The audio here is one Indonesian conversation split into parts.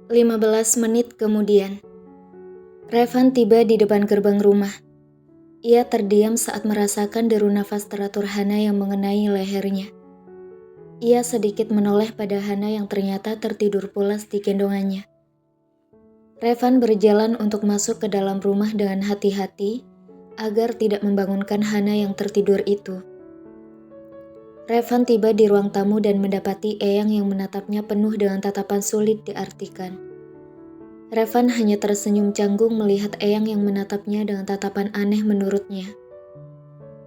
15 menit kemudian, Revan tiba di depan gerbang rumah. Ia terdiam saat merasakan deru nafas teratur Hana yang mengenai lehernya. Ia sedikit menoleh pada Hana yang ternyata tertidur pulas di gendongannya. Revan berjalan untuk masuk ke dalam rumah dengan hati-hati agar tidak membangunkan Hana yang tertidur itu. Revan tiba di ruang tamu dan mendapati Eyang yang menatapnya penuh dengan tatapan sulit diartikan. Revan hanya tersenyum canggung melihat Eyang yang menatapnya dengan tatapan aneh menurutnya.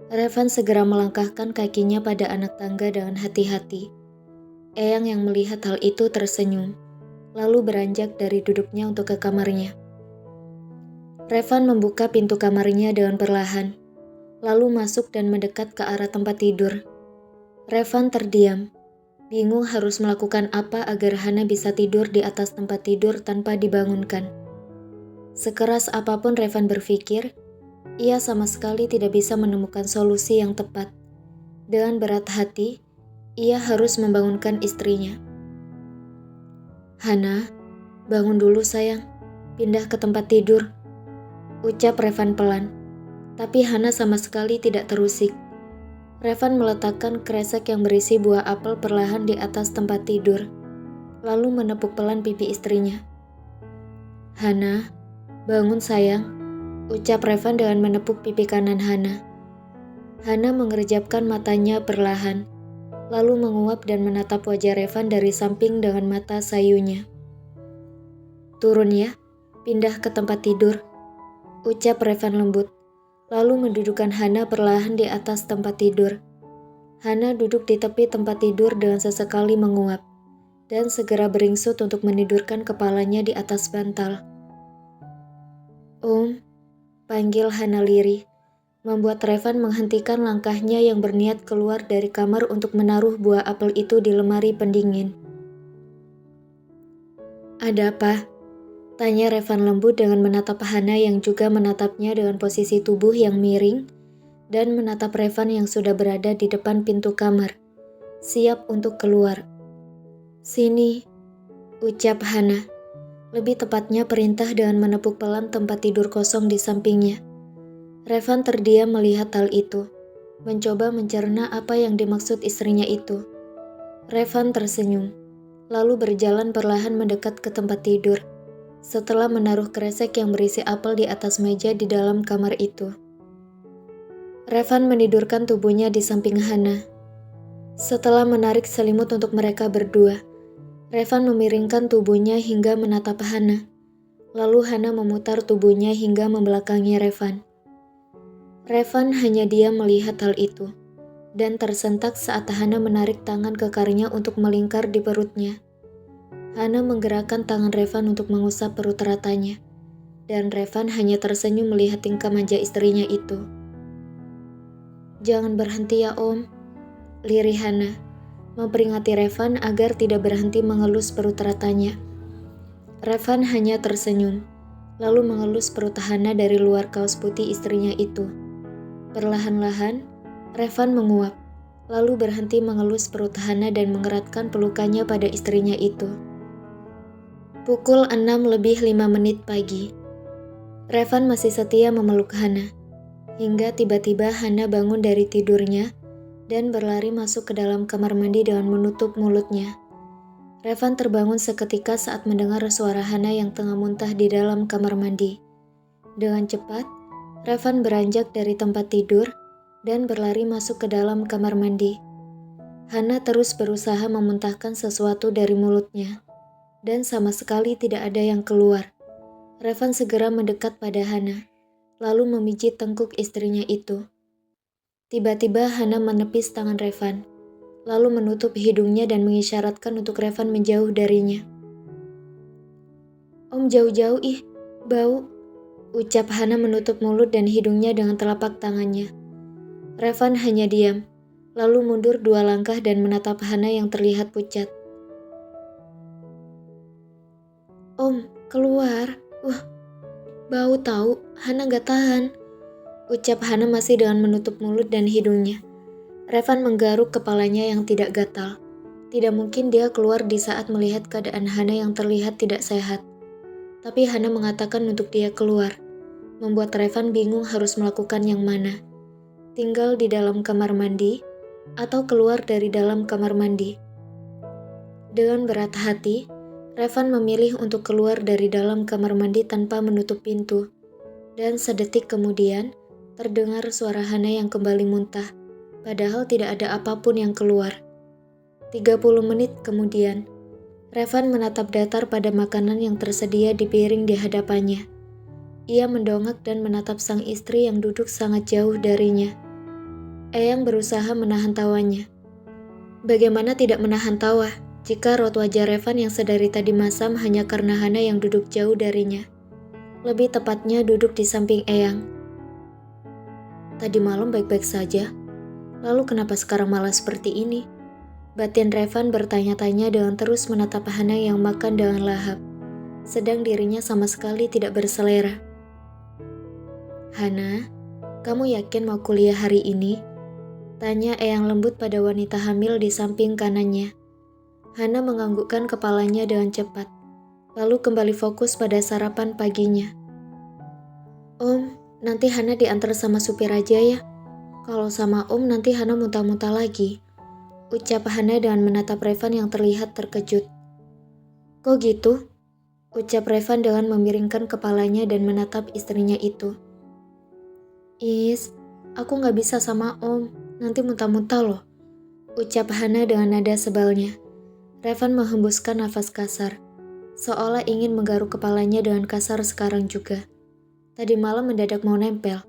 Revan segera melangkahkan kakinya pada anak tangga dengan hati-hati. Eyang yang melihat hal itu tersenyum, lalu beranjak dari duduknya untuk ke kamarnya. Revan membuka pintu kamarnya dengan perlahan, lalu masuk dan mendekat ke arah tempat tidur. Revan terdiam, bingung harus melakukan apa agar Hana bisa tidur di atas tempat tidur tanpa dibangunkan. Sekeras apapun Revan berpikir, ia sama sekali tidak bisa menemukan solusi yang tepat. Dengan berat hati, ia harus membangunkan istrinya. "Hana, bangun dulu sayang, pindah ke tempat tidur," ucap Revan pelan. Tapi Hana sama sekali tidak terusik. Revan meletakkan kresek yang berisi buah apel perlahan di atas tempat tidur, lalu menepuk pelan pipi istrinya. "Hana, bangun sayang," ucap Revan dengan menepuk pipi kanan Hana. Hana mengerjapkan matanya perlahan, lalu menguap dan menatap wajah Revan dari samping dengan mata sayunya. "Turun ya, pindah ke tempat tidur," ucap Revan lembut, lalu mendudukkan Hana perlahan di atas tempat tidur. Hana duduk di tepi tempat tidur dengan sesekali menguap, dan segera beringsut untuk menidurkan kepalanya di atas bantal. "Om," panggil Hana lirih, membuat Revan menghentikan langkahnya yang berniat keluar dari kamar untuk menaruh buah apel itu di lemari pendingin. "Ada apa?" tanya Revan lembut dengan menatap Hana yang juga menatapnya dengan posisi tubuh yang miring dan menatap Revan yang sudah berada di depan pintu kamar, siap untuk keluar. "Sini," ucap Hana. Lebih tepatnya perintah dengan menepuk pelan tempat tidur kosong di sampingnya. Revan terdiam melihat hal itu, mencoba mencerna apa yang dimaksud istrinya itu. Revan tersenyum, lalu berjalan perlahan mendekat ke tempat tidur, setelah menaruh kresek yang berisi apel di atas meja di dalam kamar itu. Revan menidurkan tubuhnya di samping Hana. Setelah menarik selimut untuk mereka berdua, Revan memiringkan tubuhnya hingga menatap Hana. Lalu Hana memutar tubuhnya hingga membelakangi Revan. Revan hanya diam melihat hal itu, dan tersentak saat Hana menarik tangan kekarnya untuk melingkar di perutnya. Hana menggerakkan tangan Revan untuk mengusap perut ratanya, dan Revan hanya tersenyum melihat tingkah manja istrinya itu. "Jangan berhenti ya Om," lirih Hana, memperingati Revan agar tidak berhenti mengelus perut ratanya. Revan hanya tersenyum, lalu mengelus perut Hana dari luar kaos putih istrinya itu. Perlahan-lahan, Revan menguap, lalu berhenti mengelus perut Hana dan mengeratkan pelukannya pada istrinya itu. Pukul 6:05 pagi. Revan masih setia memeluk Hana, hingga tiba-tiba Hana bangun dari tidurnya dan berlari masuk ke dalam kamar mandi dengan menutup mulutnya. Revan terbangun seketika saat mendengar suara Hana yang tengah muntah di dalam kamar mandi. Dengan cepat, Revan beranjak dari tempat tidur dan berlari masuk ke dalam kamar mandi. Hana terus berusaha memuntahkan sesuatu dari mulutnya, dan sama sekali tidak ada yang keluar. Revan segera mendekat pada Hana, lalu memijit tengkuk istrinya itu. Tiba-tiba Hana menepis tangan Revan, lalu menutup hidungnya dan mengisyaratkan untuk Revan menjauh darinya. "Om jauh-jauh bau," ucap Hana menutup mulut dan hidungnya dengan telapak tangannya. Revan hanya diam, lalu mundur 2 langkah dan menatap Hana yang terlihat pucat. "Om, keluar. Bau tahu, Hana gak tahan," ucap Hana masih dengan menutup mulut dan hidungnya. Revan menggaruk kepalanya yang tidak gatal, Tidak mungkin dia keluar di saat melihat keadaan Hana yang terlihat tidak sehat. Tapi Hana mengatakan untuk dia keluar, membuat Revan bingung harus melakukan yang mana. Tinggal di dalam kamar mandi, atau keluar dari dalam kamar mandi. Dengan berat hati, Revan memilih untuk keluar dari dalam kamar mandi tanpa menutup pintu. Dan sedetik kemudian, terdengar suara Hana yang kembali muntah, padahal tidak ada apapun yang keluar. 30 menit kemudian, Revan menatap datar pada makanan yang tersedia di piring di hadapannya. Ia mendongak dan menatap sang istri yang duduk sangat jauh darinya. Eyang berusaha menahan tawanya. Bagaimana tidak menahan tawa jika raut wajah Revan yang sedari tadi masam hanya karena Hana yang duduk jauh darinya. Lebih tepatnya duduk di samping Eyang. Tadi malam baik-baik saja, lalu kenapa sekarang malah seperti ini? Batin Revan bertanya-tanya dengan terus menatap Hana yang makan dengan lahap, sedang dirinya sama sekali tidak berselera. Hana, kamu yakin mau kuliah hari ini? Tanya Eyang lembut pada wanita hamil di samping kanannya. Hana menganggukkan kepalanya dengan cepat, lalu kembali fokus pada sarapan paginya. Om, nanti Hana diantar sama supir aja ya. Kalau sama Om nanti Hana muntah-muntah lagi. Ucap Hana dengan menatap Revan yang terlihat terkejut. Kok gitu? Ucap Revan dengan memiringkan kepalanya dan menatap istrinya itu. Is, aku gak bisa sama Om, nanti muntah-muntah loh. Ucap Hana dengan nada sebalnya. Revan menghembuskan nafas kasar, seolah ingin menggaruk kepalanya dengan kasar sekarang juga. Tadi malam mendadak mau nempel.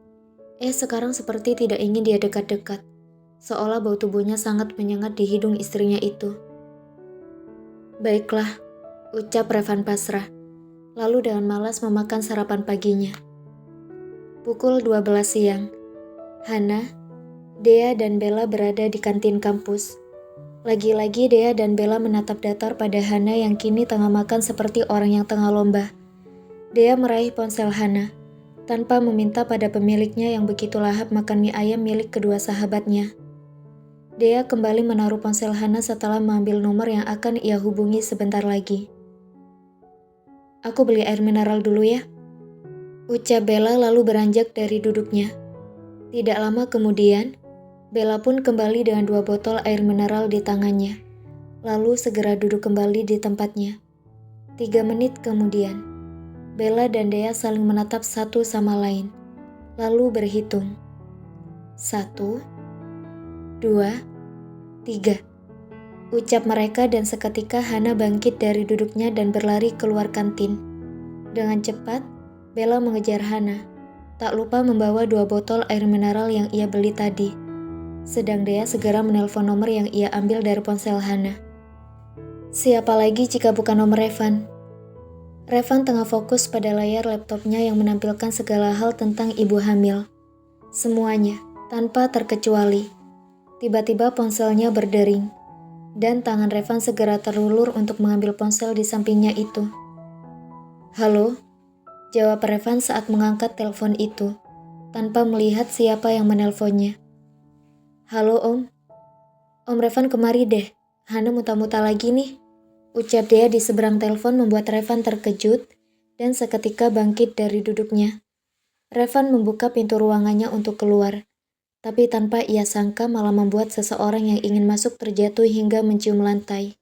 Sekarang seperti tidak ingin dia dekat-dekat. Seolah bau tubuhnya sangat menyengat di hidung istrinya itu. Baiklah, ucap Revan pasrah, lalu dengan malas memakan sarapan paginya. Pukul 12 siang, Hana, Dea dan Bella berada di kantin kampus. Lagi-lagi Dea dan Bella menatap datar pada Hana yang kini tengah makan seperti orang yang tengah lomba. Dea meraih ponsel Hana, tanpa meminta pada pemiliknya yang begitu lahap makan mie ayam milik kedua sahabatnya. Dea kembali menaruh ponsel Hana setelah mengambil nomor yang akan ia hubungi sebentar lagi. Aku beli air mineral dulu ya, ucap Bella lalu beranjak dari duduknya. Tidak lama kemudian, Bella pun kembali dengan 2 botol air mineral di tangannya, lalu segera duduk kembali di tempatnya. 3 menit kemudian, Bella dan Dea saling menatap satu sama lain, lalu berhitung. 1, 2, 3. Ucap mereka dan seketika Hana bangkit dari duduknya dan berlari keluar kantin. Dengan cepat, Bella mengejar Hana, tak lupa membawa 2 botol air mineral yang ia beli tadi. Sedang Dea segera menelpon nomor yang ia ambil dari ponsel Hana. Siapa lagi jika bukan nomor Revan? Revan tengah fokus pada layar laptopnya yang menampilkan segala hal tentang ibu hamil. Semuanya, tanpa terkecuali. Tiba-tiba ponselnya berdering, dan tangan Revan segera terulur untuk mengambil ponsel di sampingnya itu. Halo, jawab Revan saat mengangkat telepon itu, tanpa melihat siapa yang menelponnya. Halo Om. Om Revan kemari deh, Hana muntah-muntah lagi nih. Ucap dia di seberang telepon membuat Revan terkejut dan seketika bangkit dari duduknya. Revan membuka pintu ruangannya untuk keluar. Tapi tanpa ia sangka malah membuat seseorang yang ingin masuk terjatuh hingga mencium lantai.